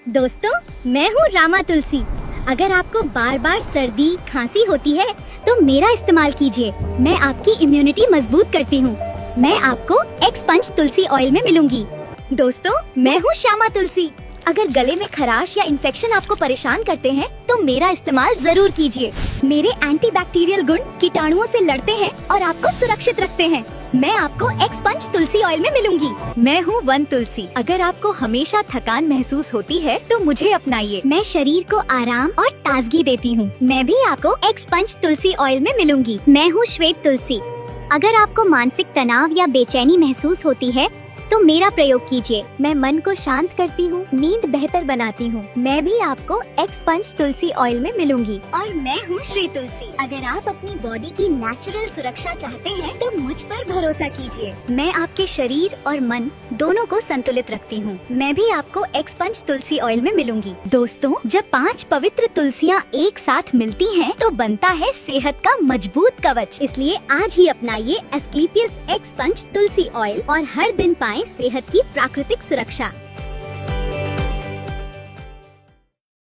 दोस्तों, मैं हूँ रामा तुलसी। अगर आपको बार बार सर्दी खांसी होती है तो मेरा इस्तेमाल कीजिए। मैं आपकी इम्यूनिटी मजबूत करती हूँ। मैं आपको एक्स पंच तुलसी ऑयल में मिलूंगी। दोस्तों, मैं हूँ श्यामा तुलसी। अगर गले में खराश या इन्फेक्शन आपको परेशान करते हैं तो मेरा इस्तेमाल जरूर कीजिए। मेरे एंटीबैक्टीरियल गुण कीटाणुओं से लड़ते हैं और आपको सुरक्षित रखते हैं। मैं आपको एक्स पंच तुलसी ऑयल में मिलूंगी। मैं हूँ वन तुलसी। अगर आपको हमेशा थकान महसूस होती है तो मुझे अपनाइए। मैं शरीर को आराम और ताजगी देती हूँ। मैं भी आपको एक्स पंच तुलसी ऑयल में मिलूंगी। मैं हूँ श्वेत तुलसी। अगर आपको मानसिक तनाव या बेचैनी महसूस होती है तो मेरा प्रयोग कीजिए। मैं मन को शांत करती हूँ, नींद बेहतर बनाती हूँ। मैं भी आपको एक्स पंच तुलसी ऑयल में मिलूंगी। और मैं हूँ श्री तुलसी। अगर आप अपनी बॉडी की नेचुरल सुरक्षा चाहते हैं तो मुझ पर भरोसा कीजिए। मैं आपके शरीर और मन दोनों को संतुलित रखती हूँ। मैं भी आपको एक्स पंच तुलसी ऑयल में मिलूंगी। दोस्तों, जब 5 पवित्र तुलसियाँ एक साथ मिलती हैं तो बनता है सेहत का मजबूत कवच। इसलिए आज ही अपनाइए एस्क्लेपियस एक्स पंच तुलसी ऑयल और हर दिन पाएं सेहत की प्राकृतिक सुरक्षा।